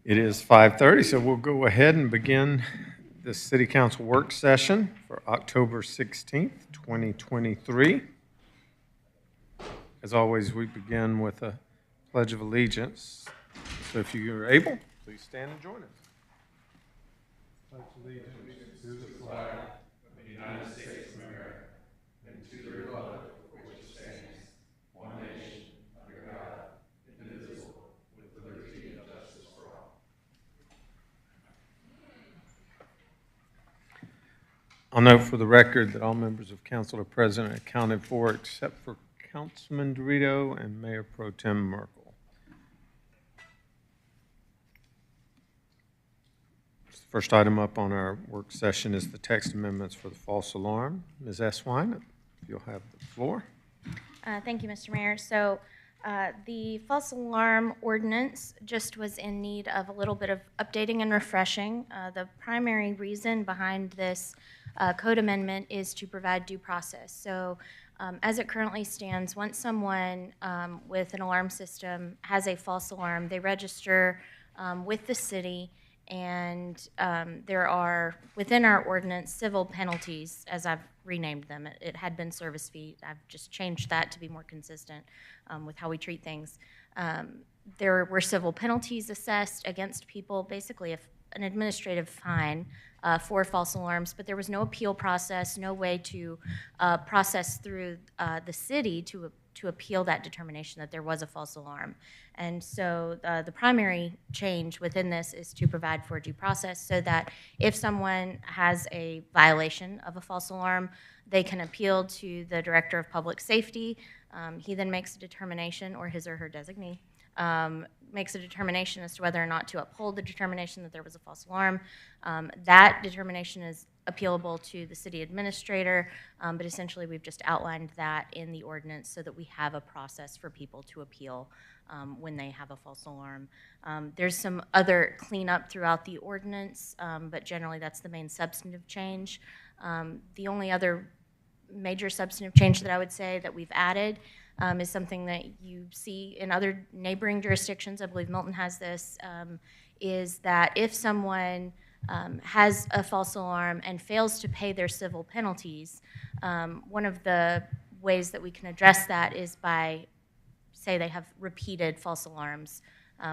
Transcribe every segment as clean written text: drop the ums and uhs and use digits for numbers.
It is 5:30, so we'll go ahead and begin the City Council work session for October 16th, 2023. As always, we begin with a Pledge of Allegiance. So if you are able, please stand and join us. Pledge allegiance to the flag of the United States of America and to the republic for which it stands, one nation, under God, indivisible, with liberty and justice for all. I'll note for the record that all members of council are present and accounted for except for Councilman Dorito and Mayor Pro Tem Merkel. The first item up on our work session is the text amendments for the false alarm. Ms. Eswine, if you'll have the floor. Thank you, Mr. Mayor. So the false alarm ordinance just was in need of a little bit of updating and refreshing. The primary reason behind this code amendment is to provide due process. So as it currently stands, once someone with an alarm system has a false alarm, they register with the city, and there are, within our ordinance, civil penalties, as I've renamed them. It had been service fee. I've just changed that to be more consistent with how we treat things. There were civil penalties assessed against people, basically an administrative fine for false alarms, but there was no appeal process, no way to process through the city to appeal that determination that there was a false alarm. And so the primary change within this is to provide for due process so that if someone has a violation of a false alarm, they can appeal to the Director of Public Safety. He then makes a determination, or his or her designee, makes a determination as to whether or not to uphold the determination that there was a false alarm. That determination is appealable to the city administrator, but essentially we've just outlined that in the ordinance so that we have a process for people to appeal when they have a false alarm. There's some other cleanup throughout the ordinance, but generally that's the main substantive change. The only other major substantive change that I would say that we've added is something that you see in other neighboring jurisdictions. I believe Milton has this, is that if someone has a false alarm and fails to pay their civil penalties, one of the ways that we can address that is by, say they have repeated false alarms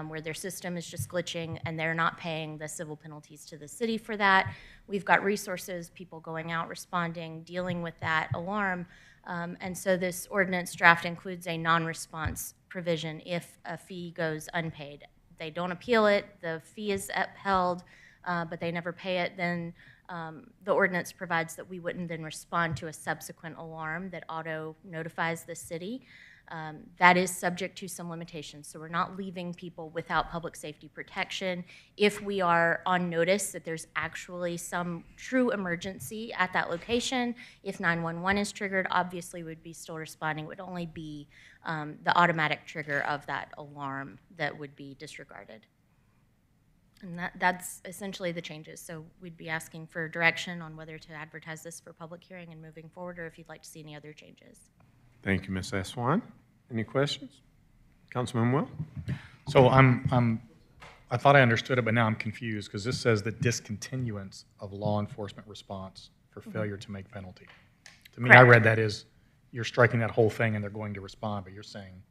where their system is just glitching and they're not paying the civil penalties to the city for that. We've got resources, people going out, responding, dealing with that alarm. And so this ordinance draft includes a non-response provision if a fee goes unpaid. They don't appeal it, the fee is upheld, but they never pay it, then the ordinance provides that we wouldn't then respond to a subsequent alarm that auto notifies the city. That is subject to some limitations. So we're not leaving people without public safety protection. If we are on notice that there's actually some true emergency at that location, if 911 is triggered, obviously we'd be still responding. It would only be the automatic trigger of that alarm that would be disregarded. And that's essentially the changes. So we'd be asking for direction on whether to advertise this for public hearing and moving forward, or if you'd like to see any other changes. Thank you, Ms. Eswine. Any questions? Councilman Will? So I thought I understood it, but now I'm confused because this says the discontinuance of law enforcement response for failure to make penalty. To me, Correct. I read that as you're striking that whole thing and they're going to respond, but you're saying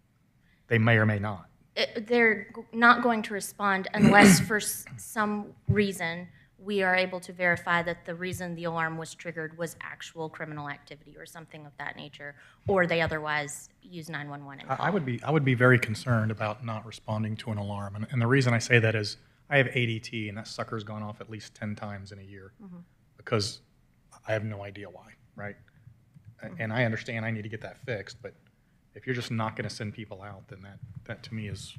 they may or may not. They're not going to respond unless for some reason we are able to verify that the reason the alarm was triggered was actual criminal activity or something of that nature, or they otherwise use 911 and call. I would be very concerned about not responding to an alarm. And the reason I say that is I have ADT, and that sucker's gone off at least 10 times in a year because I have no idea why, right? And I understand I need to get that fixed, but if you're just not going to send people out, then that to me is,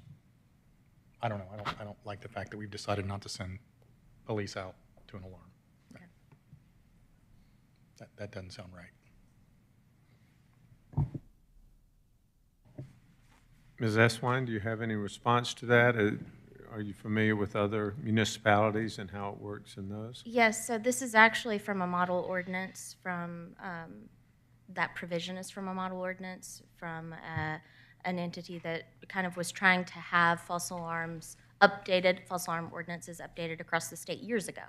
I don't know. I don't like the fact that we've decided not to send police out to an alarm. Okay. That doesn't sound right. Ms. Eswine, do you have any response to that? Are you familiar with other municipalities and how it works in those? Yes, so this is actually from a model ordinance from, that provision is from a model ordinance from an entity that kind of was trying to have false alarms updated, false alarm ordinances updated across the state years ago.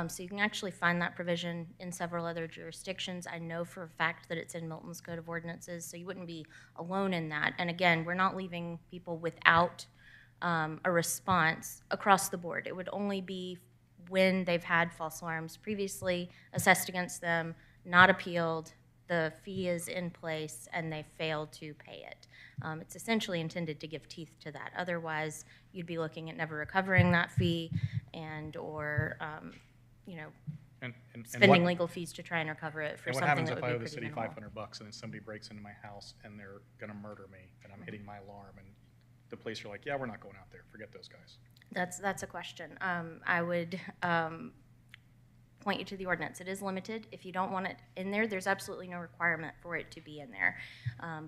So you can actually find that provision in several other jurisdictions. I know for a fact that it's in Milton's Code of Ordinances, so you wouldn't be alone in that. And again, we're not leaving people without a response across the board. It would only be when they've had false alarms previously assessed against them, not appealed, the fee is in place, and they failed to pay it. It's essentially intended to give teeth to that. Otherwise, you'd be looking at never recovering that fee and or you know, And spending what, legal fees to try and recover it for and what something happens that if would I be owe the pretty city minimal. $500 and then somebody breaks into my house and they're gonna murder me and I'm hitting my alarm and the police are like, yeah, we're not going out there, forget those guys? That's a question. I would point you to the ordinance. It is limited. If you don't want it in there, there's absolutely no requirement for it to be in there.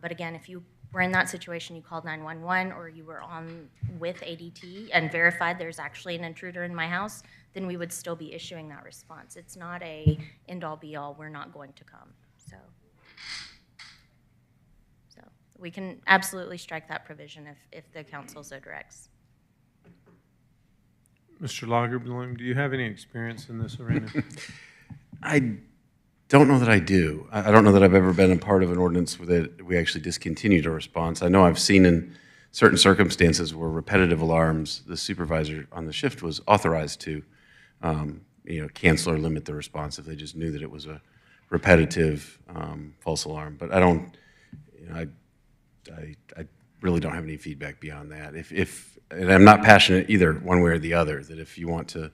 But again, if you were in that situation, you called 911 or you were on with ADT and verified there's actually an intruder in my house, then we would still be issuing that response. It's not a end-all be-all, we're not going to come. So we can absolutely strike that provision if the council so directs. Mr. Lagerbloom, do you have any experience in this arena? I don't know that I do. I don't know that I've ever been a part of an ordinance that we actually discontinued a response. I know I've seen in certain circumstances where repetitive alarms, the supervisor on the shift was authorized to, cancel or limit the response if they just knew that it was a repetitive false alarm. But I don't, I really don't have any feedback beyond that. And I'm not passionate either one way or the other, that if you want to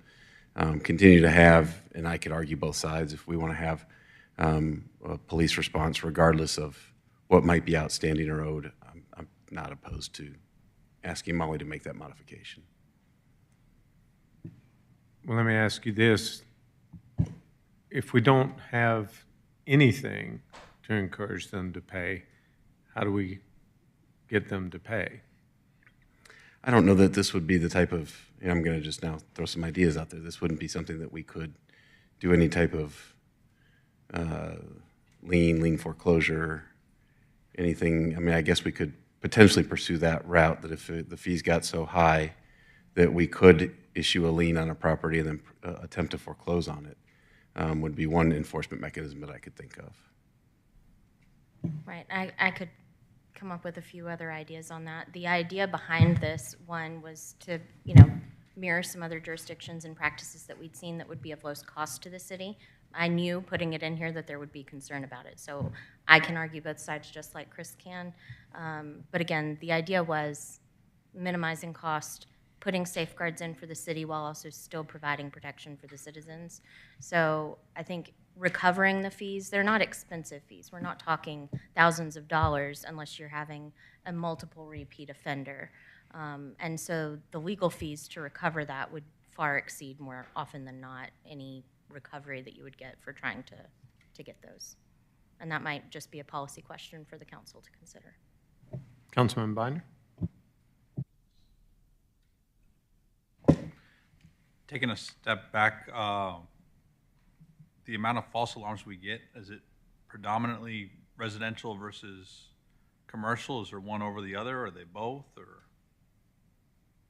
continue to have, and I could argue both sides, if we want to have a police response regardless of what might be outstanding or owed, I'm not opposed to asking Molly to make that modification. Well, let me ask you this. If we don't have anything to encourage them to pay, how do we get them to pay? I don't know that this would be the type of, and I'm going to just now throw some ideas out there, this wouldn't be something that we could do any type of lien foreclosure, anything. I mean, I guess we could potentially pursue that route, that if the fees got so high that we could issue a lien on a property and then attempt to foreclose on it, would be one enforcement mechanism that I could think of. Right, I could come up with a few other ideas on that. The idea behind this one was to, mirror some other jurisdictions and practices that we'd seen that would be of lowest cost to the city. I knew putting it in here that there would be concern about it, so I can argue both sides just like Chris can. But again, the idea was minimizing cost, putting safeguards in for the city while also still providing protection for the citizens. So I think recovering the fees, they're not expensive fees. We're not talking thousands of dollars unless you're having a multiple repeat offender. And so the legal fees to recover that would far exceed, more often than not, any recovery that you would get for trying to get those. And that might just be a policy question for the council to consider. Councilman Binder? Taking a step back, the amount of false alarms we get, is it predominantly residential versus commercial? Is there one over the other? Are they both? Or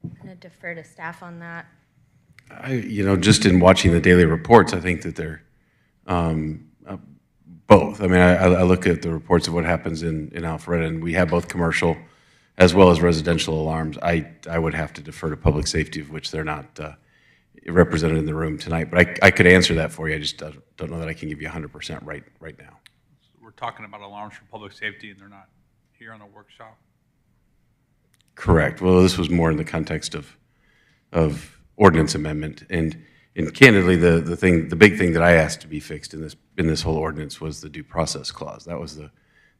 I'm going to defer to staff on that. Just in watching the daily reports, I think that they're both. I mean, I look at the reports of what happens in Alpharetta, and we have both commercial as well as residential alarms. I would have to defer to public safety, of which they're not represented in the room tonight. But I could answer that for you. I just don't know that I can give you 100% right now. we're talking about alarms for public safety and they're not here on the workshop? Correct. Well, this was more in the context of ordinance amendment, and candidly, the big thing that I asked to be fixed in this whole ordinance was the due process clause. That was the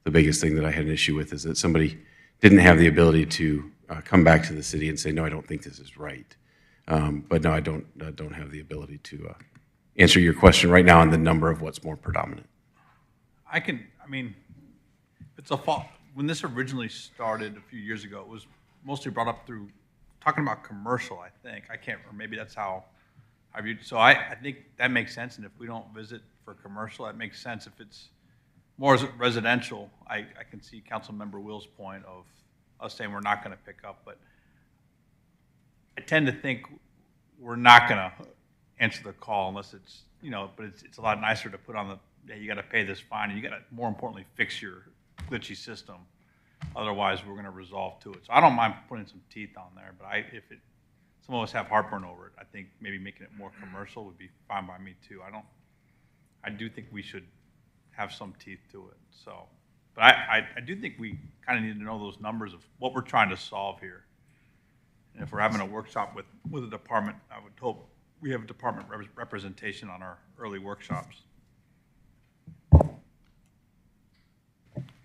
biggest thing that I had an issue with, is that somebody didn't have the ability to come back to the city and say, no, I don't think this is right. But no, I don't have the ability to answer your question right now on the number of what's more predominant. It's a fault. When this originally started a few years ago, it was mostly brought up through talking about commercial, I think. I can't, or maybe that's how I viewed it. So I think that makes sense, and if we don't visit for commercial, that makes sense. If it's more residential, I can see Councilmember Will's point of us saying we're not going to pick up, but I tend to think we're not going to answer the call unless it's, but it's a lot nicer to put on yeah, you got to pay this fine, and you got to, more importantly, fix your glitchy system. Otherwise, we're going to resolve to it. So I don't mind putting some teeth on there, but some of us have heartburn over it. I think maybe making it more commercial would be fine by me too. I do think we should have some teeth to it. So, but I do think we kind of need to know those numbers of what we're trying to solve here. And if we're having a workshop with a department, I would hope we have department representation on our early workshops.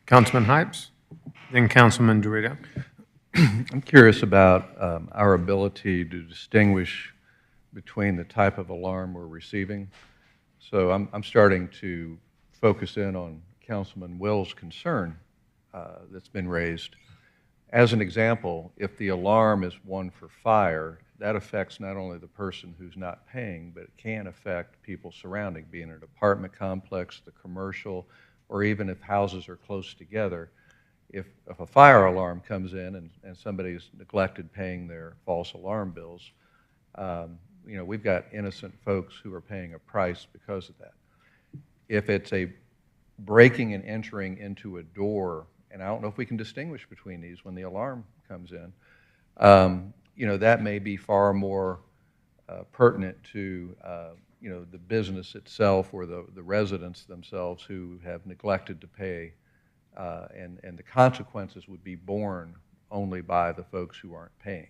Councilman Hypes, then Councilman Dorito. I'm curious about our ability to distinguish between the type of alarm we're receiving. So I'm starting to focus in on Councilman Will's concern that's been raised. As an example, if the alarm is one for fire, that affects not only the person who's not paying, but it can affect people surrounding, be it an apartment complex, the commercial, or even if houses are close together. If a fire alarm comes in and somebody's neglected paying their false alarm bills, we've got innocent folks who are paying a price because of that. If it's a breaking and entering into a door, and I don't know if we can distinguish between these when the alarm comes in, that may be far more pertinent to the business itself or the residents themselves who have neglected to pay, and the consequences would be borne only by the folks who aren't paying.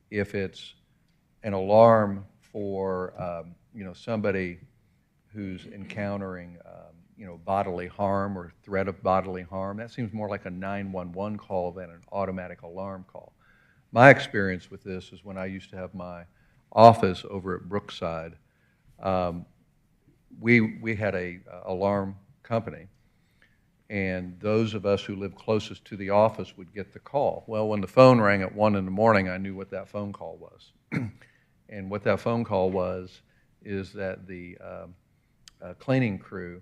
If it's an alarm for somebody who's encountering bodily harm or threat of bodily harm, that seems more like a 911 call than an automatic alarm call. My experience with this is when I used to have my office over at Brookside, we had a alarm company, and those of us who lived closest to the office would get the call. Well, when the phone rang at 1 in the morning, I knew what that phone call was. And what that phone call was is that the cleaning crew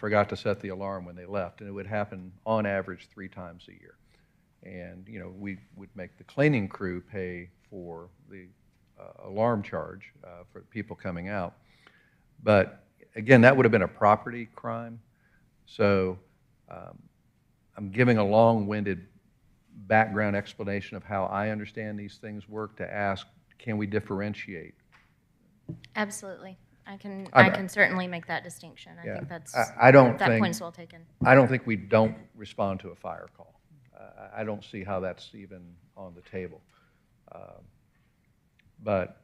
forgot to set the alarm when they left, and it would happen on average 3 times a year. And we would make the cleaning crew pay for the alarm charge for people coming out. But again, that would have been a property crime. So I'm giving a long-winded background explanation of how I understand these things work to ask, can we differentiate? Absolutely. I can certainly make that distinction. I think that point is well taken. I don't think we don't respond to a fire call. I don't see how that's even on the table. But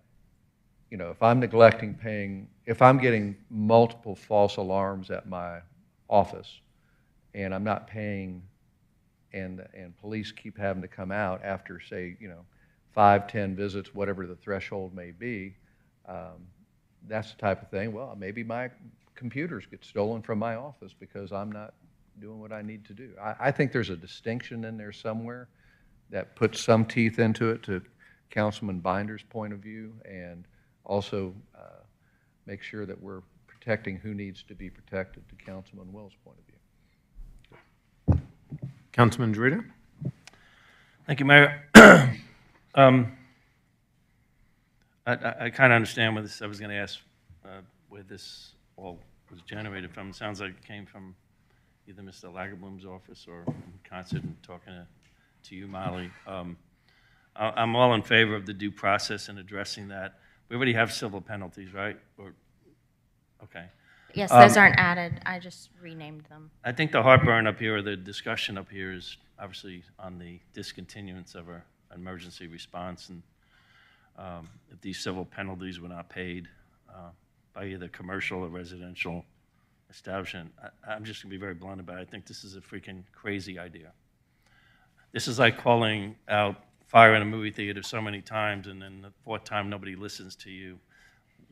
if I'm neglecting paying, if I'm getting multiple false alarms at my office and I'm not paying, and police keep having to come out after, say, 5, 10 visits, whatever the threshold may be, that's the type of thing. Well, maybe my computers get stolen from my office because I'm not doing what I need to do. I think there's a distinction in there somewhere that puts some teeth into it, to Councilman Binder's point of view, and also make sure that we're protecting who needs to be protected, to Councilman Will's point of view. Councilman Dorito. Thank you, Mayor. I kind of understand where this, I was going to ask where this all was generated from. It sounds like it came from either Mr. Lagerblum's office or in concert and talking to you, Molly. I'm all in favor of the due process and addressing that. We already have civil penalties, right? Okay. Yes, those aren't added. I just renamed them. I think the heartburn up here, or the discussion up here, is obviously on the discontinuance of our emergency response, and if these civil penalties were not paid by either commercial or residential establishment, I'm just going to be very blunt about it. I think this is a freaking crazy idea. This is like calling out fire in a movie theater so many times, and then the 4th time nobody listens to you.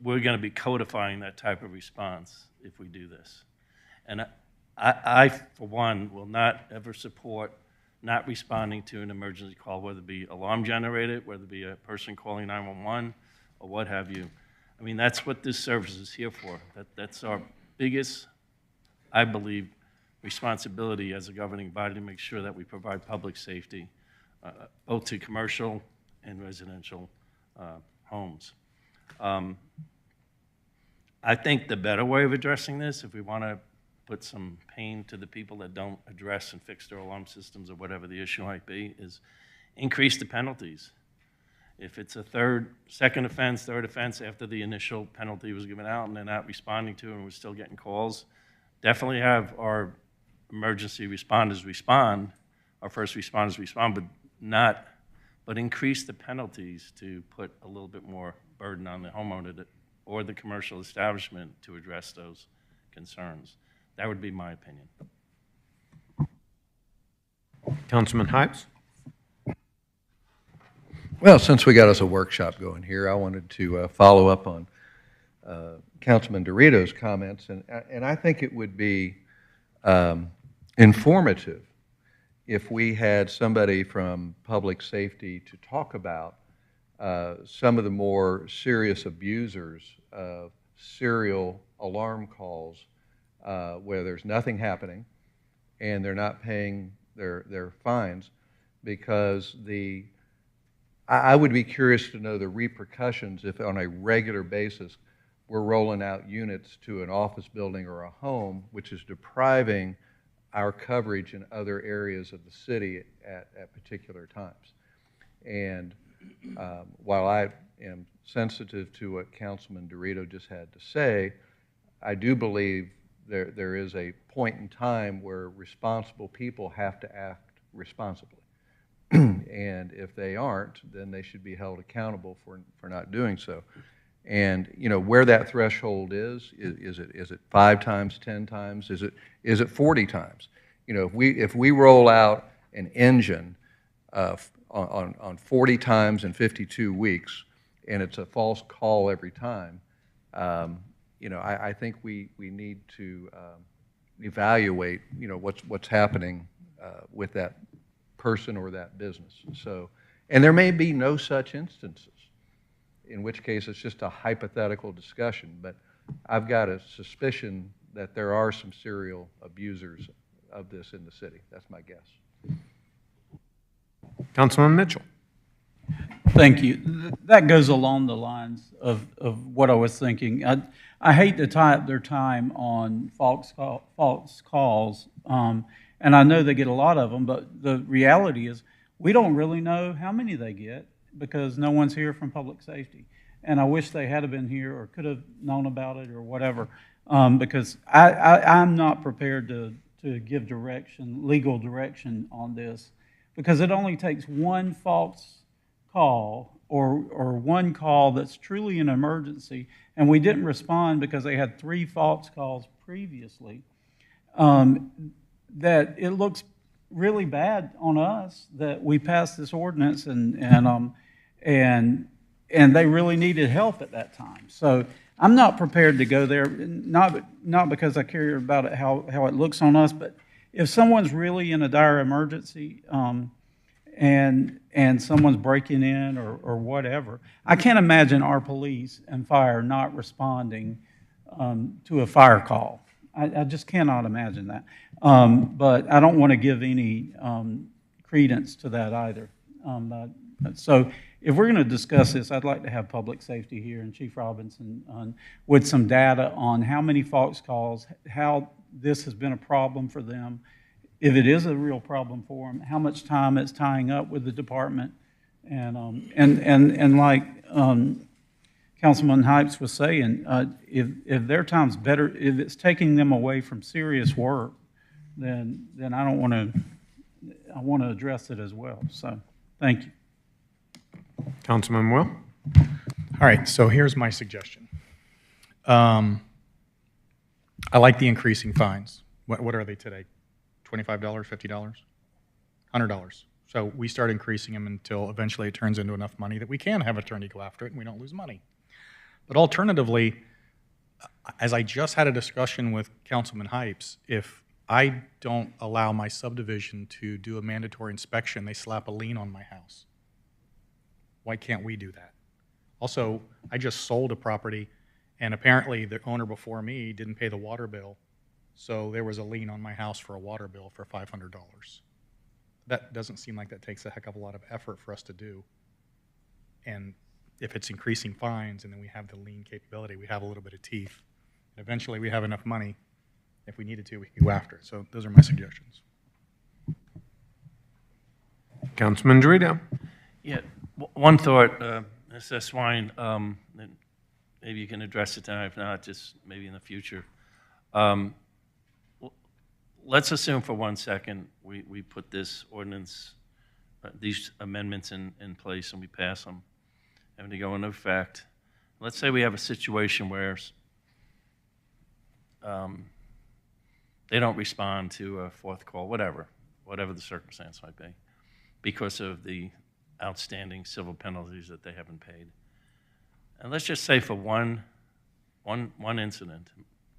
We're going to be codifying that type of response if we do this. And I, for one, will not ever support not responding to an emergency call, whether it be alarm generated, whether it be a person calling 911, or what have you. I mean, that's what this service is here for. That's our biggest, I believe, responsibility as a governing body, to make sure that we provide public safety, both to commercial in residential homes. I think the better way of addressing this, if we want to put some pain to the people that don't address and fix their alarm systems or whatever the issue might be, is increase the penalties. If it's a second offense, third offense after the initial penalty was given out and they're not responding to it and we're still getting calls, definitely have our emergency responders respond, our first responders respond, but increase the penalties to put a little bit more burden on the homeowner or the commercial establishment to address those concerns. That would be my opinion. Councilman Hypes? Well, since we got us a workshop going here, I wanted to follow up on Councilman Dorito's comments, and I think it would be informative if we had somebody from public safety to talk about some of the more serious abusers of serial alarm calls where there's nothing happening and they're not paying their fines, because I would be curious to know the repercussions if on a regular basis we're rolling out units to an office building or a home, which is depriving our coverage in other areas of the city at particular times. And while I am sensitive to what Councilman Dorito just had to say, I do believe there is a point in time where responsible people have to act responsibly. And if they aren't, then they should be held accountable for not doing so. And where that threshold is it 5 times, 10 times? Is it 40 times? If we roll out an engine on 40 times in 52 weeks, and it's a false call every time, I think we need to evaluate what's happening with that person or that business. So, and there may be no such instances, in which case it's just a hypothetical discussion, but I've got a suspicion that there are some serial abusers of this in the city. That's my guess. Councilman Mitchell? Thank you. That goes along the lines of what I was thinking. I hate to tie up their time on false calls, and I know they get a lot of them, but the reality is we don't really know how many they get because no one's here from public safety. And I wish they had been here or could have known about it or whatever, because I'm not prepared to give legal direction on this, because it only takes one false call or one call that's truly an emergency, and we didn't respond because they had 3 false calls previously, that it looks really bad on us that we passed this ordinance and they really needed help at that time. So I'm not prepared to go there, not because I care about it, how it looks on us, but if someone's really in a dire emergency, and someone's breaking in or whatever, I can't imagine our police and fire not responding to a fire call. I just cannot imagine that. But I don't want to give any credence to that either. So if we're going to discuss this, I'd like to have public safety here and Chief Robinson with some data on how many false calls, how this has been a problem for them, if it is a real problem for them, how much time it's tying up with the department, and like Councilman Hypes was saying, if their time's better, if it's taking them away from serious work, then I don't want to. I want to address it as well. So, thank you. Councilman Will? All right, so here's my suggestion. I like the increasing fines. What are they today? $25, $50, $100. So we start increasing them until eventually it turns into enough money that we can have an attorney go after it and we don't lose money. But alternatively, as I just had a discussion with Councilman Hypes, if I don't allow my subdivision to do a mandatory inspection, they slap a lien on my house. Why can't we do that? Also, I just sold a property, and apparently the owner before me didn't pay the water bill, so there was a lien on my house for a water bill for $500. That doesn't seem like that takes a heck of a lot of effort for us to do. And if it's increasing fines and then we have the lien capability, we have a little bit of teeth. And eventually we have enough money, if we needed to, we can go after it. So those are my suggestions. Councilman Dorito. Yeah, one thought, Mr. Swine, and maybe you can address it tonight, if not, just maybe in the future. Let's assume for 1 second we put this ordinance, these amendments in place and we pass them and they go into effect. Let's say we have a situation where they don't respond to a fourth call, whatever the circumstance might be, because of the outstanding civil penalties that they haven't paid. And let's just say for one incident,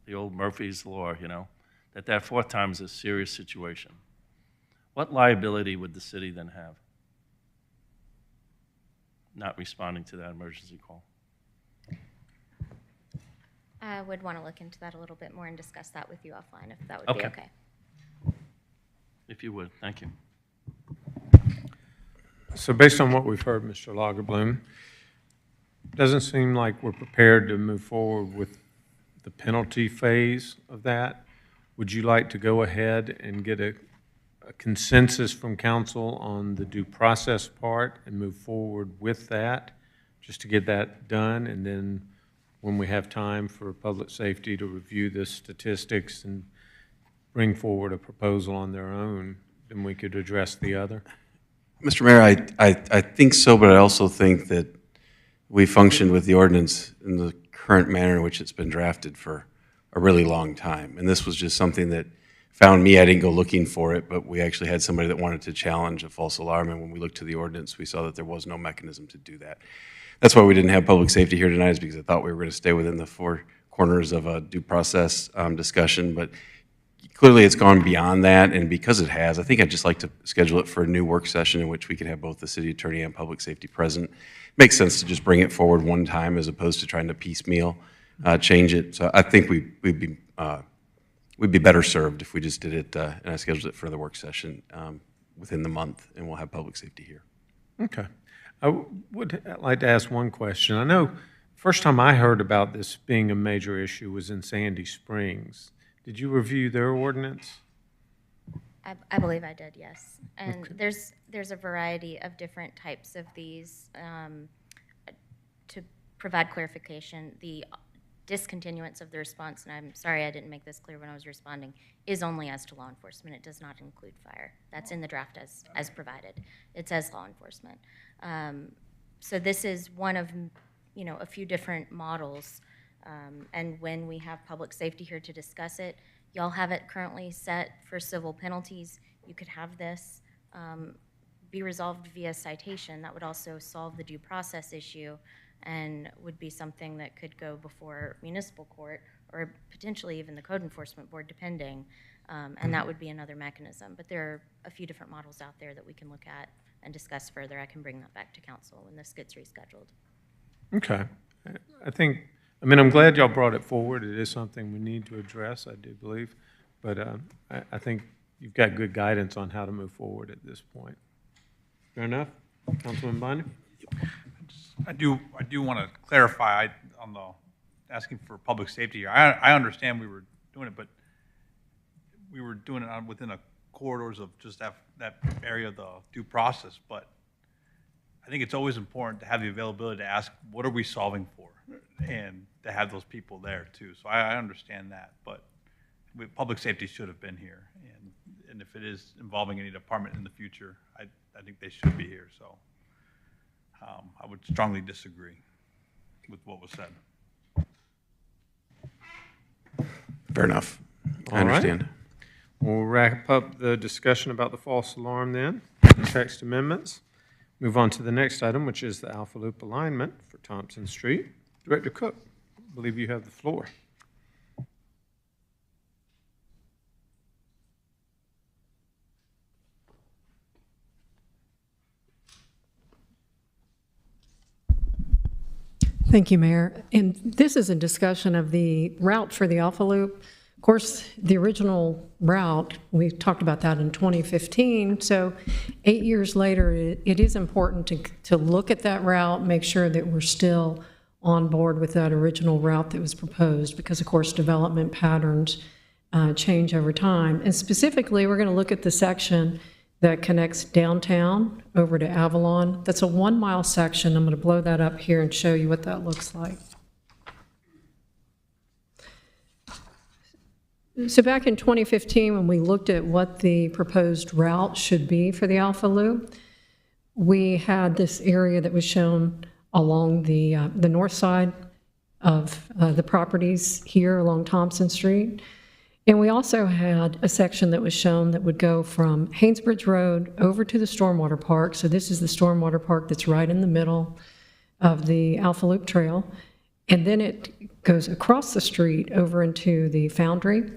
the old Murphy's Law, that fourth time is a serious situation. What liability would the city then have? Not responding to that emergency call. I would want to look into that a little bit more and discuss that with you offline, if that would be okay. If you would, thank you. So based on what we've heard, Mr. Lagerbloom, doesn't seem like we're prepared to move forward with the penalty phase of that. Would you like to go ahead and get a consensus from council on the due process part and move forward with that, just to get that done? And then when we have time for public safety to review the statistics and bring forward a proposal on their own, then we could address the other? Mr. Mayor, I think so, but I also think that we functioned with the ordinance in the current manner in which it's been drafted for a really long time. And this was just something that found me. I didn't go looking for it, but we actually had somebody that wanted to challenge a false alarm. And when we looked to the ordinance, we saw that there was no mechanism to do that. That's why we didn't have public safety here tonight, is because I thought we were going to stay within the four corners of a due process discussion. But clearly it's gone beyond that, and because it has, I think I'd just like to schedule it for a new work session in which we could have both the city attorney and public safety present. Makes sense to just bring it forward one time as opposed to trying to piecemeal change it. So I think we'd be better served if we just did it, and I scheduled it for the work session within the month, and we'll have public safety here. Okay. I would like to ask one question. I know first time I heard about this being a major issue was in Sandy Springs. Did you review their ordinance? I believe I did, yes. And there's a variety of different types of these. To provide clarification, the discontinuance of the response, and I'm sorry I didn't make this clear when I was responding, is only as to law enforcement. It does not include fire. That's in the draft as provided. It says law enforcement. So this is one of a few different models. And when we have public safety here to discuss it, y'all have it currently set for civil penalties. You could have this be resolved via citation. That would also solve the due process issue and would be something that could go before municipal court or potentially even the code enforcement board, depending. And that would be another mechanism. But there are a few different models out there that we can look at and discuss further. I can bring that back to council when this gets rescheduled. Okay. I'm glad y'all brought it forward. It is something we need to address, I do believe. But I think you've got good guidance on how to move forward at this point. Fair enough? Councilman Bondi? I do want to clarify on the asking for public safety here. I understand we were doing it, but we were doing it within the corridors of just that area of the due process. But I think it's always important to have the availability to ask, what are we solving for? And to have those people there too. So I understand that, but public safety should have been here. And if it is involving any department in the future, I think they should be here. So I would strongly disagree with what was said. Fair enough. I understand. Right. We'll wrap up the discussion about the false alarm then, text amendments. Move on to the next item, which is the Alpha Loop alignment for Thompson Street. Director Cook, I believe you have the floor. Thank you, Mayor. And this is a discussion of the route for the Alpha Loop. Of course, the original route, we talked about that in 2015, so 8 years later, it is important to look at that route, make sure that we're still on board with that original route that was proposed, because of course, development patterns change over time. And specifically, we're going to look at the section that connects downtown over to Avalon. That's a 1-mile section. I'm going to blow that up here and show you what that looks like. So back in 2015, when we looked at what the proposed route should be for the Alpha Loop, we had this area that was shown along the north side of the properties here along Thompson Street. And we also had a section that was shown that would go from Haynesbridge Road over to the Stormwater Park. So this is the Stormwater Park that's right in the middle of the Alpha Loop Trail. And then it goes across the street over into the Foundry.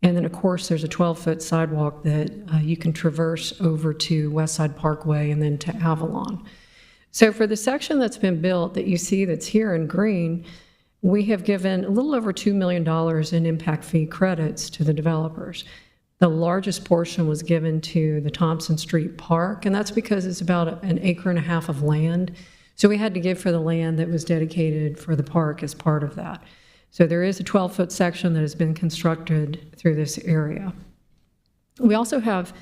And then, of course, there's a 12-foot sidewalk that you can traverse over to West Side Parkway and then to Avalon. So for the section that's been built that you see that's here in green, we have given a little over $2 million in impact fee credits to the developers. The largest portion was given to the Thompson Street Park, and that's because it's about an acre and a half of land. So we had to give for the land that was dedicated for the park as part of that. So there is a 12-foot section that has been constructed through this area. We also have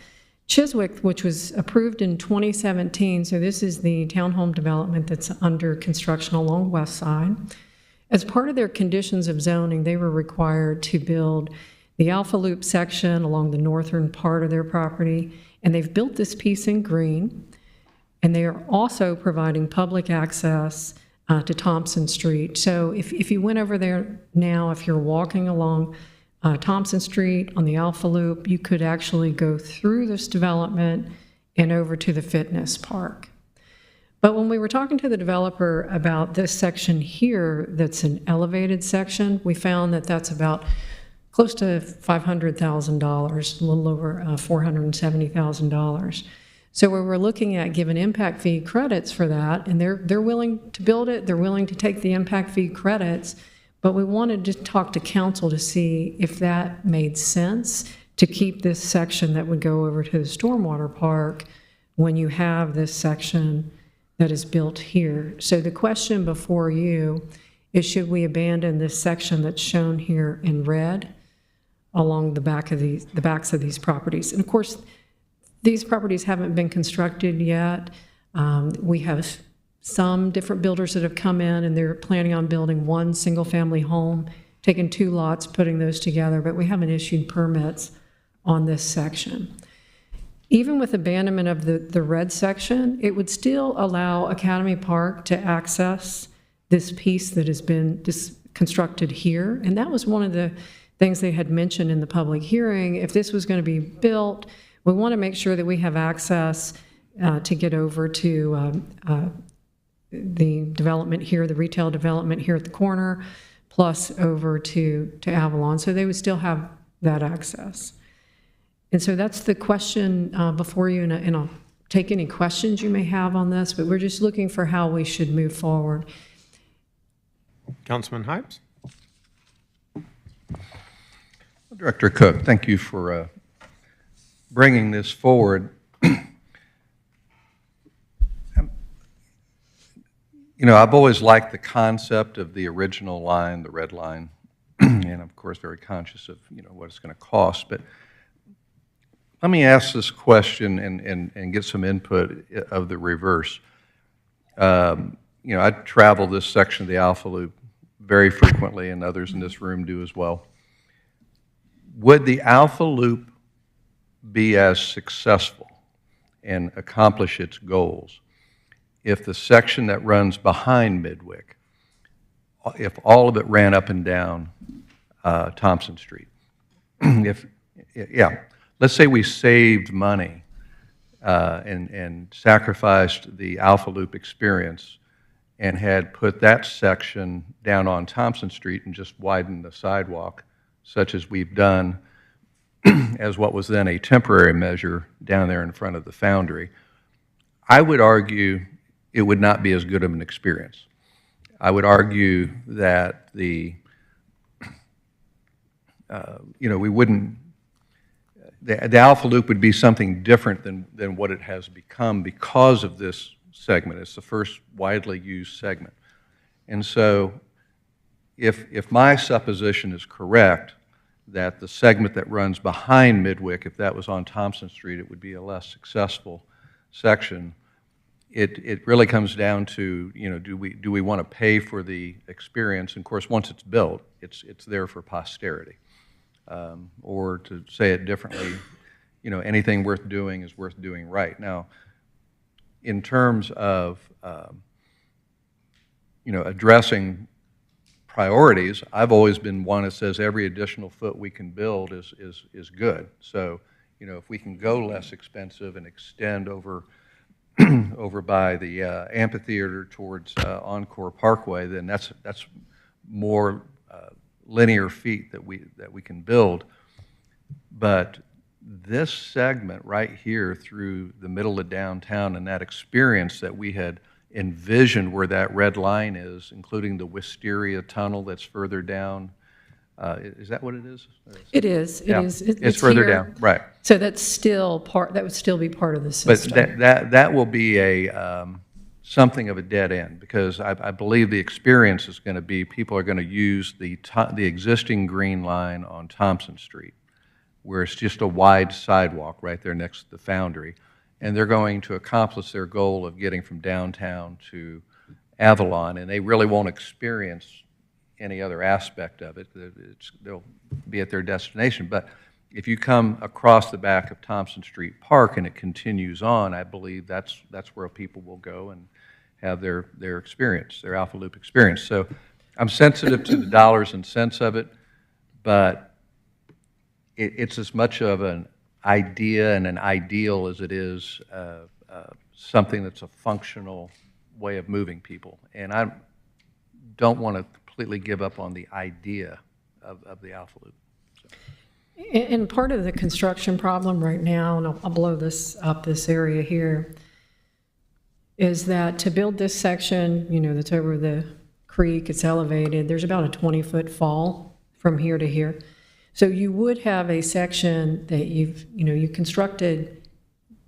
Chiswick, which was approved in 2017. So this is the townhome development that's under construction along West Side. As part of their conditions of zoning, they were required to build the Alpha Loop section along the northern part of their property, and they've built this piece in green. And they are also providing public access to Thompson Street. So if you went over there now, if you're walking along Thompson Street on the Alpha Loop, you could actually go through this development and over to the fitness park. But when we were talking to the developer about this section here, that's an elevated section, we found that that's about close to $500,000, a little over $470,000. So we were looking at giving impact fee credits for that, and they're willing to build it, they're willing to take the impact fee credits, but we wanted to talk to council to see if that made sense to keep this section that would go over to the Stormwater Park when you have this section that is built here. So the question before you is, should we abandon this section that's shown here in red along the backs of these properties? And of course, these properties haven't been constructed yet. We have some different builders that have come in and they're planning on building one single-family home, taking 2 lots, putting those together, but we haven't issued permits on this section. Even with abandonment of the red section, it would still allow Academy Park to access this piece that has been constructed here. And that was one of the things they had mentioned in the public hearing. If this was going to be built, we want to make sure that we have access to get over to the development here, the retail development here at the corner, plus over to Avalon. So they would still have that access. And so that's the question before you, and I'll take any questions you may have on this, but we're just looking for how we should move forward. Councilman Hypes? Director Cook, thank you for bringing this forward. You know, I've always liked the concept of the original line, the red line, and of course very conscious of, you know, what it's going to cost. But let me ask this question and get some input of the reverse. You know, I travel this section of the Alpha Loop very frequently, and others in this room do as well. Would the Alpha Loop be as successful and accomplish its goals if the section that runs behind Midwick, if all of it ran up and down Thompson Street? Let's say we saved money and sacrificed the Alpha Loop experience and had put that section down on Thompson Street and just widened the sidewalk, such as we've done as what was then a temporary measure down there in front of the Foundry. I would argue it would not be as good of an experience. I would argue that the we wouldn't, the Alpha Loop would be something different than what it has become because of this segment. It's the first widely used segment. And so if my supposition is correct, that the segment that runs behind Midwick, if that was on Thompson Street, it would be a less successful section. It really comes down to, do we want to pay for the experience? And of course, once it's built, it's there for posterity. Or to say it differently, anything worth doing is worth doing right. Now, in terms of, addressing priorities, I've always been one that says every additional foot we can build is good. So, if we can go less expensive and extend over by the amphitheater towards Encore Parkway, then that's more linear feet that we can build. But this segment right here through the middle of downtown and that experience that we had envisioned where that red line is, including the Wisteria Tunnel that's further down. Is that what it is? It is. Yeah. It is. It's further here. down, right. So that's still part, that would still be part of the But system. that will be something of a dead end, because I believe the experience is going to be people are going to use the existing green line on Thompson Street, where it's just a wide sidewalk right there next to the Foundry, and they're going to accomplish their goal of getting from downtown to Avalon, and they really won't experience any other aspect of it. They'll be at their destination. But if you come across the back of Thompson Street Park and it continues on, I believe that's where people will go and have their experience, their Alpha Loop experience. So I'm sensitive to the dollars and cents of it, but it's as much of an idea and an ideal as it is something that's a functional way of moving people. And I don't want to completely give up on the idea of the Alpha Loop. And part of the construction problem right now, and I'll blow this up, this area here, is that to build this section, that's over the creek, it's elevated, there's about a 20-foot fall from here to here. So you would have a section that you constructed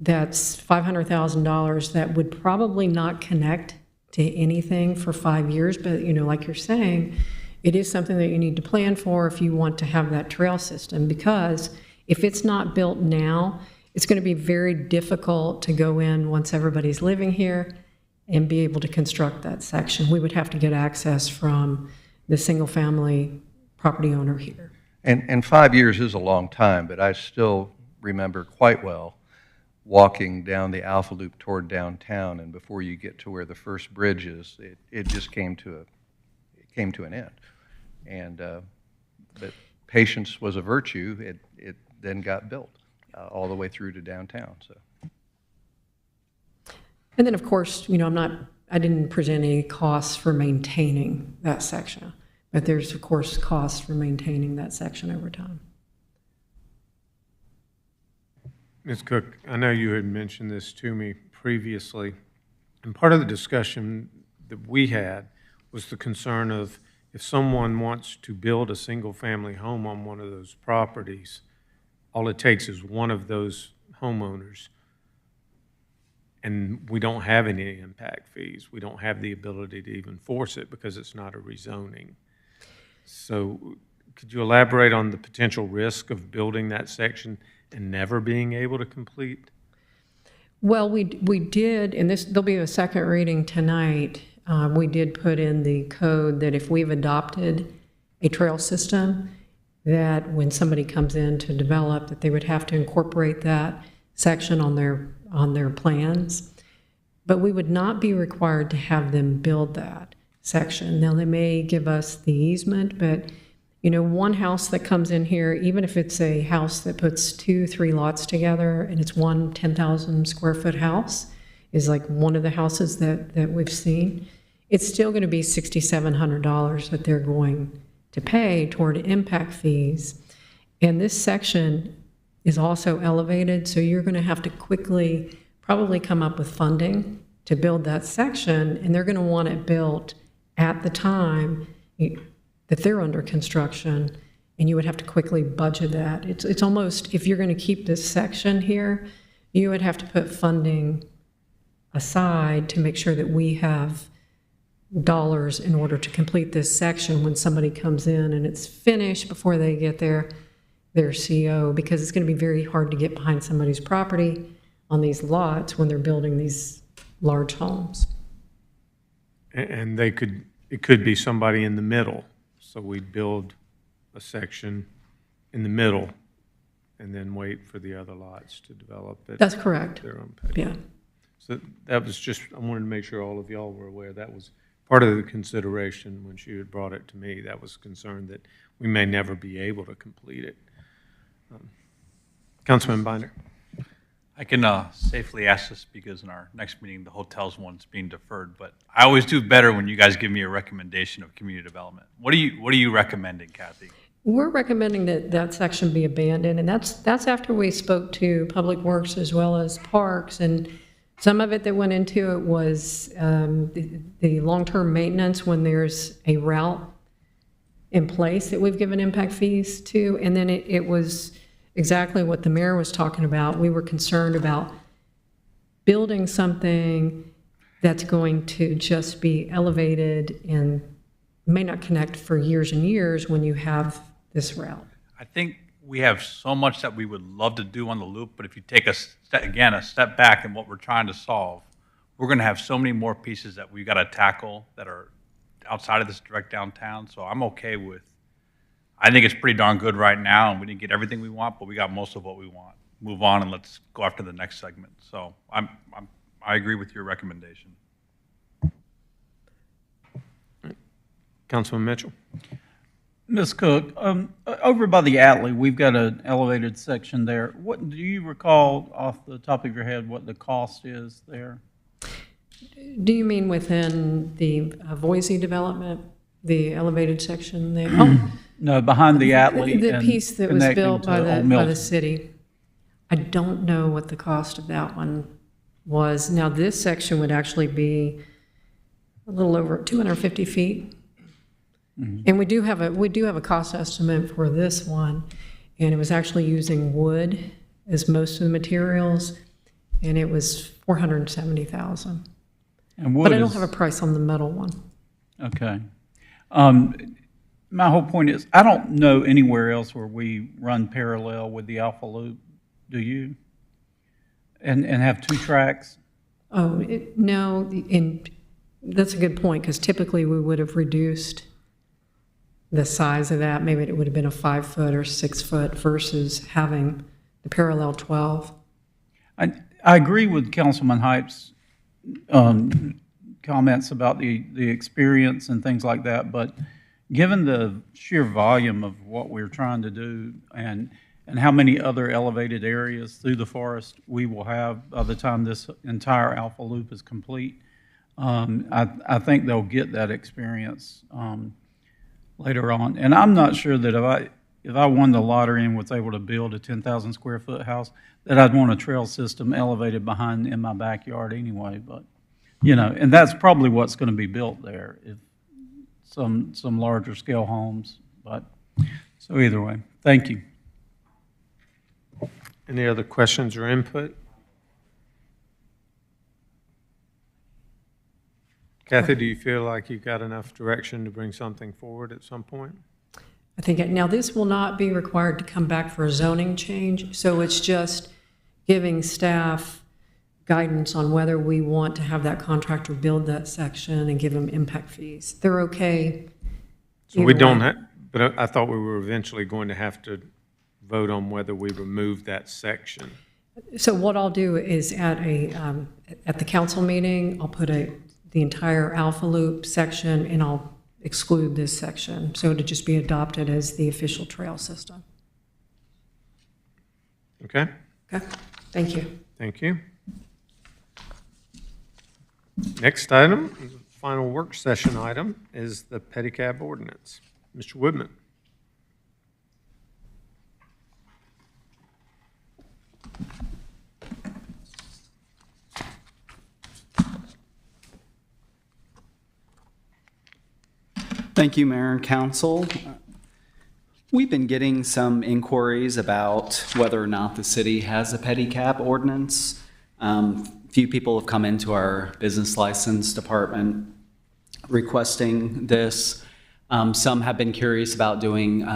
that's $500,000 that would probably not connect to anything for 5 years, but like you're saying, it is something that you need to plan for if you want to have that trail system, because if it's not built now, it's going to be very difficult to go in once everybody's living here and be able to construct that section. We would have to get access from the single-family property owner here. And 5 years is a long time, but I still remember quite well walking down the Alpha Loop toward downtown, and before you get to where the first bridge is, it just came to an end. And but patience was a virtue. It then got built all the way through to downtown. So. And then, of course, I didn't present any costs for maintaining that section, but there's, of course, costs for maintaining that section over time. Ms. Cook, I know you had mentioned this to me previously, and part of the discussion that we had was the concern of if someone wants to build a single-family home on one of those properties, all it takes is one of those homeowners, and we don't have any impact fees. We don't have the ability to even force it because it's not a rezoning. So could you elaborate on the potential risk of building that section and never being able to complete? Well, we did, and there'll be a second reading tonight. We did put in the code that if we've adopted a trail system, that when somebody comes in to develop, that they would have to incorporate that section on their plans. But we would not be required to have them build that section. Now, they may give us the easement, but one house that comes in here, even if it's a house that puts 2-3 lots together and it's one 10,000 square foot house, is like one of the houses that we've seen, it's still going to be $6,700 that they're going to pay toward impact fees. And this section is also elevated, so you're going to have to quickly probably come up with funding to build that section, and they're going to want it built at the time that they're under construction and you would have to quickly budget that. It's almost, if you're going to keep this section here, you would have to put funding aside to make sure that we have dollars in order to complete this section when somebody comes in and it's finished before they get their CO, because it's going to be very hard to get behind somebody's property on these lots when they're building these large homes. And it could be somebody in the middle. So we'd build a section in the middle and then wait for the other lots to develop at That's correct. their own pace. Yeah. So that was just, I wanted to make sure all of y'all were aware. That was part of the consideration when she had brought it to me. That was concerned that we may never be able to complete it. Councilman Binder. I can safely ask this because in our next meeting, the hotels one's being deferred, but I always do better when you guys give me a recommendation of community development. What are you recommending, Kathy? We're recommending that that section be abandoned, and that's after we spoke to Public Works as well as Parks, and some of it that went into it was the long-term maintenance when there's a route in place that we've given impact fees to, and then it was exactly what the mayor was talking about. We were concerned about building something that's going to just be elevated and may not connect for years and years when you have this route. I think we have so much that we would love to do on the loop, but if you take a step back in what we're trying to solve, we're going to have so many more pieces that we've got to tackle that are outside of this direct downtown. So I'm okay with, I think it's pretty darn good right now, and we didn't get everything we want, but we got most of what we want. Move on and let's go after the next segment. So I agree with your recommendation. Councilman Mitchell. Ms. Cook, over by the Atlee, we've got an elevated section there. What, do you recall off the top of your head what the cost is there? Do you mean within the Boise development, the elevated section there? Oh, No, behind the Atlee. the and piece that was connecting built to by Old the Milton. city. I don't know what the cost of that one was. Now, this section would actually be a little over 250 feet. Mm-hmm. And we do have a cost estimate for this one, and it was actually using wood as most of the materials, and it was $470,000. And wood But I don't is- have a price on the metal one. Okay. My whole point is, I don't know anywhere else where we run parallel with the Alpha Loop. Do you? And have two tracks? Oh, no, and that's a good point, because typically we would have reduced the size of that. Maybe it would have been a 5-foot or 6-foot versus having the parallel 12. I agree with Councilman Hype's comments about the experience and things like that, but given the sheer volume of what we're trying to do and how many other elevated areas through the forest we will have by the time this entire Alpha Loop is complete, I think they'll get that experience later on. And I'm not sure that if I won the lottery and was able to build a 10,000 square foot house, that I'd want a trail system elevated behind in my backyard anyway. But, you know, and that's probably what's going to be built there, if some larger scale homes. But so either way, thank you. Any other questions or input? Kathy, do you feel like you got enough direction to bring something forward at some point? I think, now this will not be required to come back for a zoning change, so it's just giving staff guidance on whether we want to have that contractor build that section and give them impact fees. They're okay. So we either don't way. have, but I thought we were eventually going to have to vote on whether we remove that section. So what I'll do is at the council meeting, I'll put the entire Alpha Loop section, and I'll exclude this section, so to just be adopted as the official trail system. Okay, Okay, thank you. thank you. Next item, final work session item, is the pedicab ordinance. Mr. Woodman. Thank you, Mayor and Council. We've been getting some inquiries about whether or not the city has a pedicab ordinance. Few people have come into our business license department requesting this. Some have been curious about offering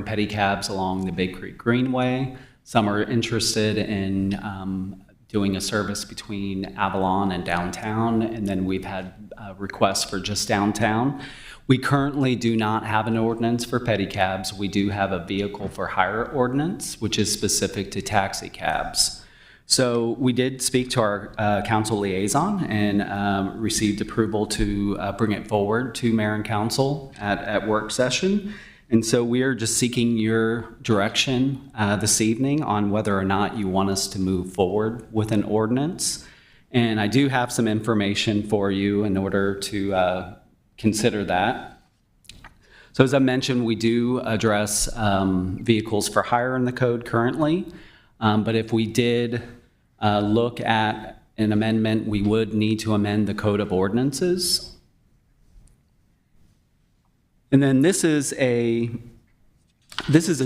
pedicabs along the Big Creek Greenway. Some are interested in doing a service between Avalon and downtown, and then we've had requests for just downtown. We currently do not have an ordinance for pedicabs. We do have a vehicle for hire ordinance, which is specific to taxi cabs. So we did speak to our council liaison and received approval to bring it forward to mayor and council at work session. And so we are just seeking your direction this evening on whether or not you want us to move forward with an ordinance. And I do have some information for you in order to consider that. So as I mentioned, we do address vehicles for hire in the code currently. But if we did look at an amendment, we would need to amend the Code of Ordinances. And then this is a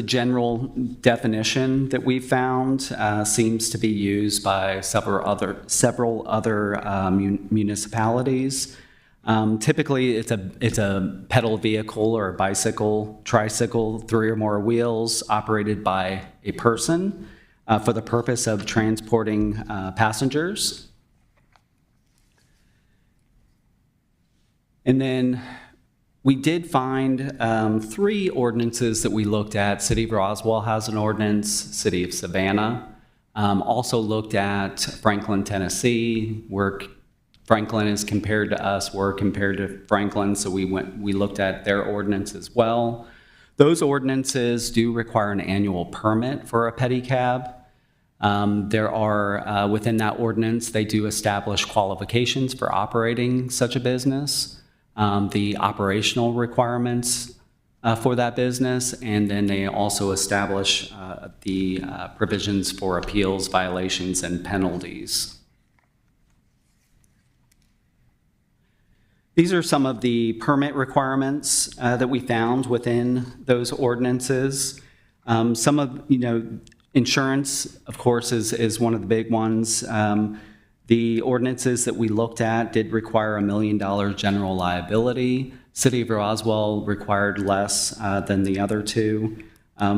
general definition that we found seems to be used by several other municipalities. Typically, it's a pedal vehicle or a bicycle, tricycle, 3 or more wheels operated by a person for the purpose of transporting passengers. And then we did find 3 ordinances that we looked at. City of Roswell has an ordinance, City of Savannah. Also looked at Franklin, Tennessee, where Franklin is compared to us, we're compared to Franklin, so we looked at their ordinance as well. Those ordinances do require an annual permit for a pedicab. There are, within that ordinance, they do establish qualifications for operating such a business, the operational requirements for that business, and then they also establish the provisions for appeals, violations, and penalties. These are some of the permit requirements that we found within those ordinances. Some of, insurance, of course, is one of the big ones. The ordinances that we looked at did require $1 million general liability. City of Roswell required less than the other 2.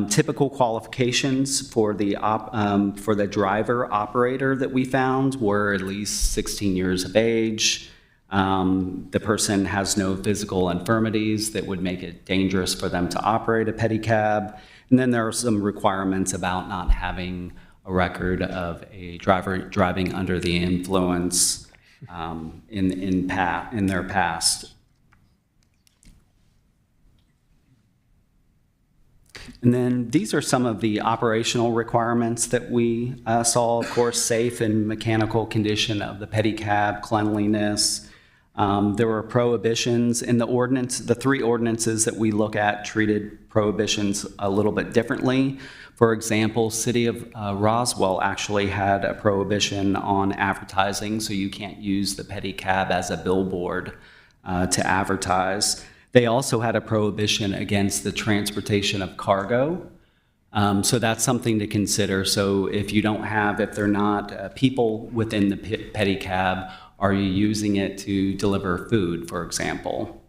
Typical qualifications for the driver operator that we found were at least 16 years of age. The person has no physical infirmities that would make it dangerous for them to operate a pedicab. And then there are some requirements about not having a record of a driver driving under the influence in their past. And then these are some of the operational requirements that we saw. Of course, safe and mechanical condition of the pedicab, cleanliness. There were prohibitions in the ordinance. The 3 ordinances that we look at treated prohibitions a little bit differently. For example, City of Roswell actually had a prohibition on advertising, so you can't use the pedicab as a billboard to advertise. They also had a prohibition against the transportation of cargo. So that's something to consider. So if they're not people within the pedicab, are you using it to deliver food, for example?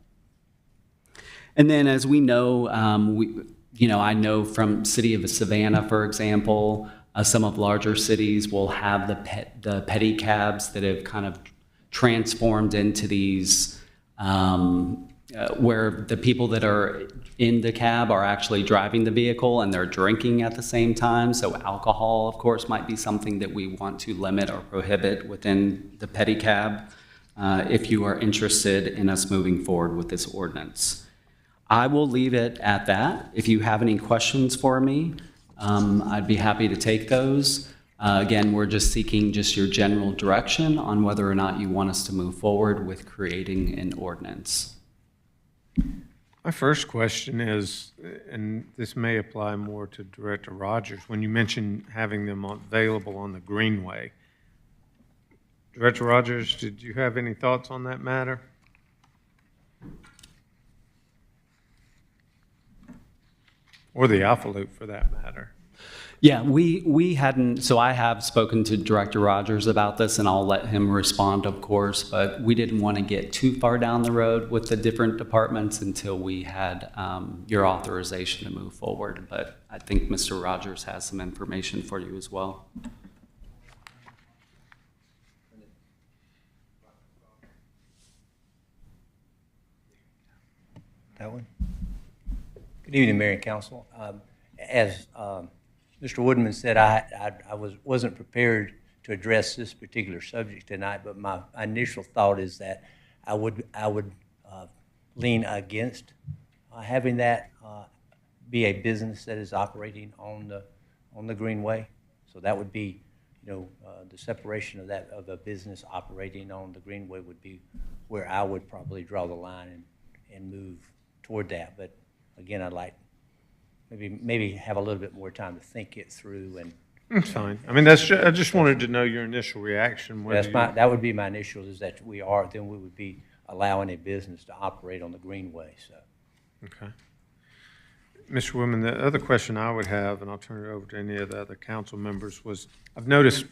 And then as we know, I know from City of Savannah, for example, some of larger cities will have the pedicabs that have kind of transformed into these where the people that are in the cab are actually driving the vehicle and they're drinking at the same time. So alcohol, of course, might be something that we want to limit or prohibit within the pedicab if you are interested in us moving forward with this ordinance. I will leave it at that. If you have any questions for me, I'd be happy to take those. Again, we're just seeking just your general direction on whether or not you want us to move forward with creating an ordinance. My first question is, and this may apply more to Director Rogers, when you mentioned having them available on the Greenway. Director Rogers, did you have any thoughts on that matter? or the Alpha Loop for that matter. Yeah, we hadn't, so I have spoken to Director Rogers about this, and I'll let him respond, of course, but we didn't want to get too far down the road with the different departments until we had your authorization to move forward. But I think Mr. Rogers has some information for you as well. That one? Good evening, Mayor and Council. As Mr. Woodman said, I wasn't prepared to address this particular subject tonight, but my initial thought is that I would lean against having that be a business that is operating on the Greenway. So that would be, the separation of that of a business operating on the Greenway would be where I would probably draw the line and move toward that. But again, I'd like maybe have a little bit more time to think it through. And That's fine. I mean, I just wanted to know your initial reaction. that would be my initial, is that we would be allowing a business to operate on the Greenway. So. Okay. Mr. Woodman, the other question I would have, and I'll turn it over to any of the other council members, was I've noticed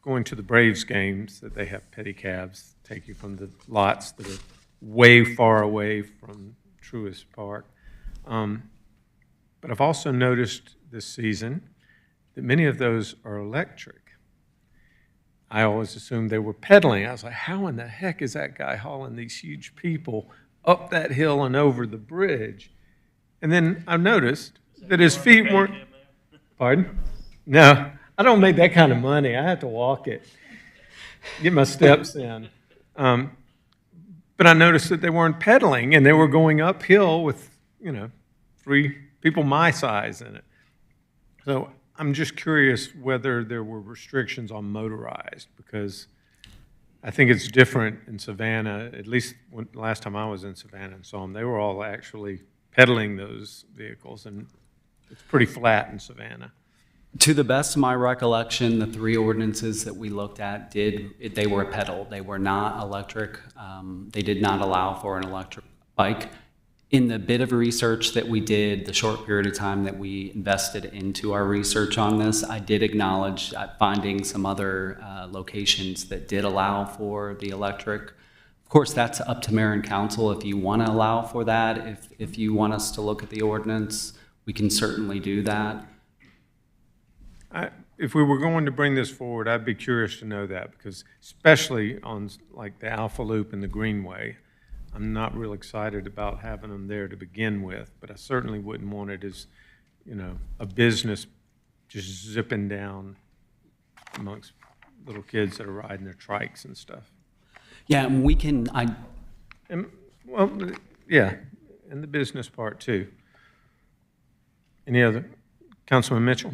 going to the Braves games that they have pedicabs take you from the lots that are way far away from Truist Park. But I've also noticed this season that many of those are electric. I always assumed they were pedaling. I was like, how in the heck is that guy hauling these huge people up that hill and over the bridge? And then I noticed that his feet weren't... Pardon? No, I don't make that kind of money. I have to walk it, get my steps in. But I noticed that they weren't pedaling, and they were going uphill with, 3 people my size in it. So I'm just curious whether there were restrictions on motorized, because I think it's different in Savannah. At least the last time I was in Savannah and saw them, they were all actually pedaling those vehicles, and it's pretty flat in Savannah. To the best of my recollection, the 3 ordinances that we looked at they were pedal. They were not electric. They did not allow for an electric bike. In the bit of research that we did, the short period of time that we invested into our research on this, I did acknowledge finding some other locations that did allow for the electric. Of course, that's up to Mayor and Council if you want to allow for that. If you want us to look at the ordinance, we can certainly do that. If we were going to bring this forward, I'd be curious to know that, because especially on like the Alpha Loop and the Greenway, I'm not real excited about having them there to begin with, but I certainly wouldn't want it as, a business just zipping down amongst little kids that are riding their trikes and stuff. Yeah, and we can, Well, yeah, and the business part too. Any other? Councilman Mitchell?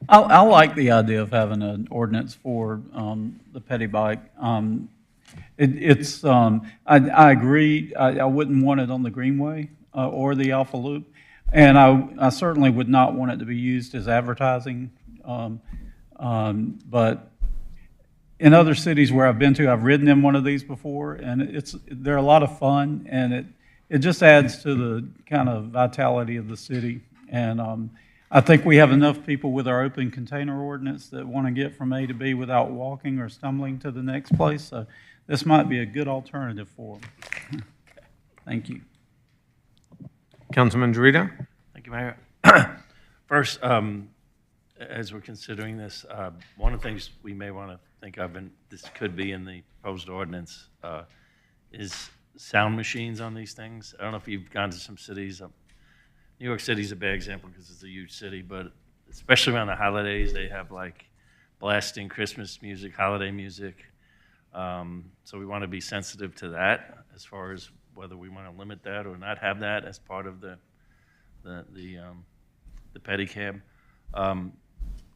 I like the idea of having an ordinance for the petty bike. I agree. I wouldn't want it on the Greenway or the Alpha Loop, and I certainly would not want it to be used as advertising. But in other cities where I've been to, I've ridden in one of these before, and they're a lot of fun, and it just adds to the kind of vitality of the city. And I think we have enough people with our open container ordinance that want to get from A to B without walking or stumbling to the next place. So this might be a good alternative for them. Thank you. Councilman Dorito? Thank you, Mayor. First, as we're considering this, one of the things we may want to think of, and this could be in the proposed ordinance, is sound machines on these things. I don't know if you've gone to some cities. New York City's a bad example because it's a huge city, but especially around the holidays, they have like blasting Christmas music, holiday music. So we want to be sensitive to that as far as whether we want to limit that or not have that as part of the pedicab.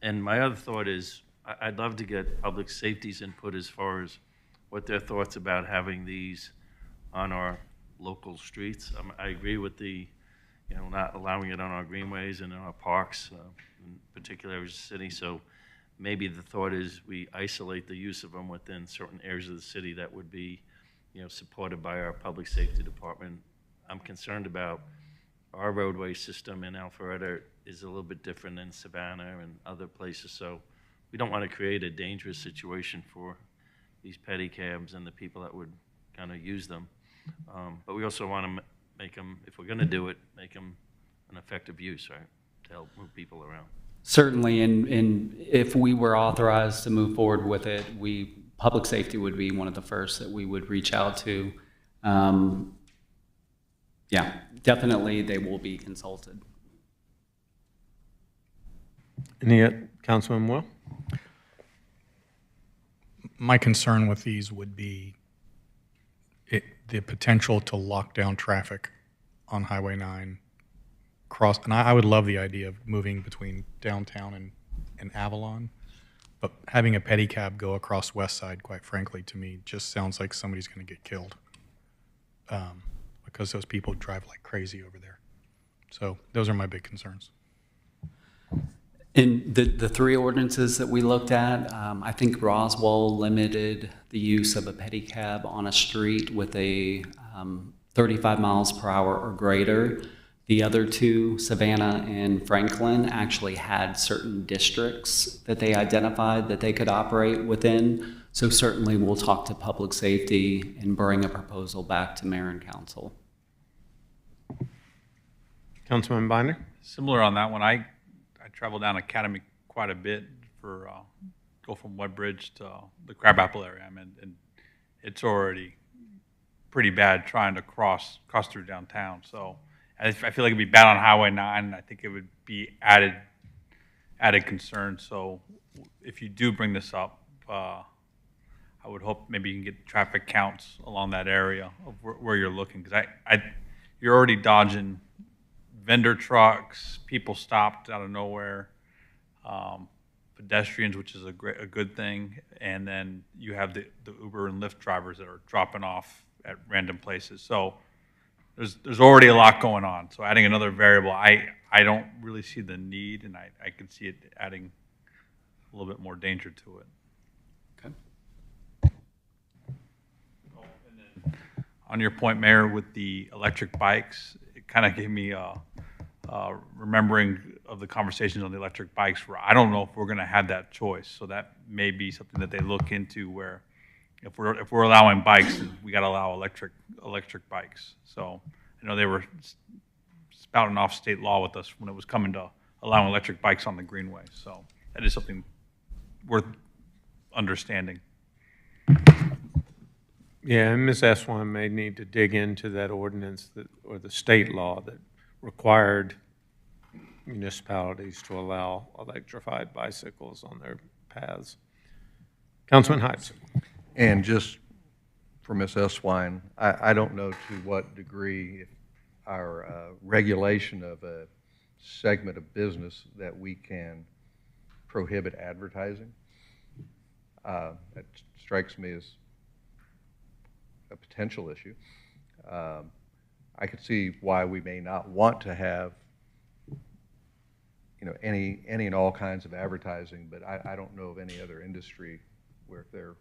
And my other thought is I'd love to get public safety's input as far as what their thoughts about having these on our local streets. I agree with the not allowing it on our greenways and in our parks, in particular areas of the city. So maybe the thought is we isolate the use of them within certain areas of the city that would be, supported by our public safety department. I'm concerned about our roadway system in Alpharetta is a little bit different than Savannah and other places, so we don't want to create a dangerous situation for these pedicabs and the people that would kind of use them. But we also want to make them, if we're going to do it, make them an effective use, right, to help move people around. Certainly, and if we were authorized to move forward with it, public safety would be one of the first that we would reach out to. Yeah, definitely they will be consulted. Councilman Will? My concern with these would be the potential to lock down traffic on Highway 9 and I would love the idea of moving between downtown and Avalon, but having a pedicab go across West Side, quite frankly, to me, just sounds like somebody's going to get killed because those people drive like crazy over there. So those are my big concerns. In the three ordinances that we looked at, I think Roswell limited the use of a pedicab on a street with a 35 miles per hour or greater. The other two, Savannah and Franklin, actually had certain districts that they identified that they could operate within. So certainly we'll talk to public safety and bring a proposal back to mayor and council. Councilman Binder? Similar on that one, I travel down Academy quite a bit for, go from Woodbridge to the Crabapple area. I mean, and it's already pretty bad trying to cross through downtown. So I feel like it'd be bad on Highway 9. I think it would be added concern. So if you do bring this up, I would hope maybe you can get traffic counts along that area of where you're looking, because you're already dodging vendor trucks, people stopped out of nowhere, pedestrians, which is a good thing, and then you have the Uber and Lyft drivers that are dropping off at random places. So there's already a lot going on. So adding another variable, I don't really see the need, and I could see it adding a little bit more danger to it. Okay. Oh, and then on your point, Mayor, with the electric bikes, it kind of gave me remembering of the conversations on the electric bikes, where I don't know if we're going to have that choice. So that may be something that they look into, where if we're allowing bikes, we got to allow electric bikes. So I know they were spouting off state law with us when it was coming to allowing electric bikes on the greenway. So that is something worth understanding. Yeah, and Ms. Eswine may need to dig into that ordinance or the state law that required municipalities to allow electrified bicycles on their paths. Councilman Heights. And just for Ms. Eswine, I don't know to what degree our regulation of a segment of business that we can prohibit advertising. That strikes me as a potential issue. I could see why we may not want to have, any and all kinds of advertising, but I don't know of any other industry where if they're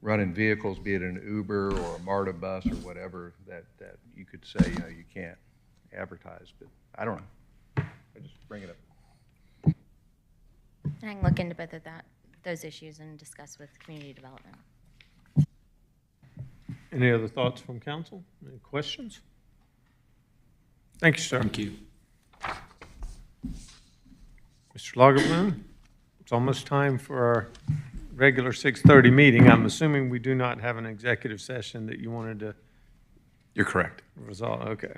running vehicles, be it an Uber or a MARTA bus or whatever, that you could say, you can't advertise. But I don't know. I just bring it up. I can look into both of those issues and discuss with community development. Any other thoughts from council? Any questions? Thank you, sir. Thank you. Mr. Lagerbloom, it's almost time for our regular 6:30 meeting. I'm assuming we do not have an executive session that you wanted to You're correct. resolve. Okay.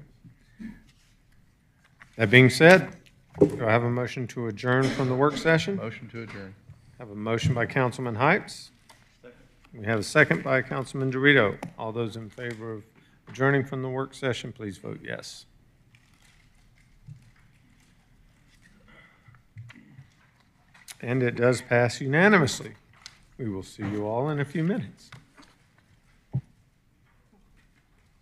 That being said, do I have a motion to adjourn from the work session? Motion to adjourn. Have a motion by Councilman Heights. We have a second by Councilman Dorito. All those in favor of adjourning from the work session, please vote yes. And it does pass unanimously. We will see you all in a few minutes.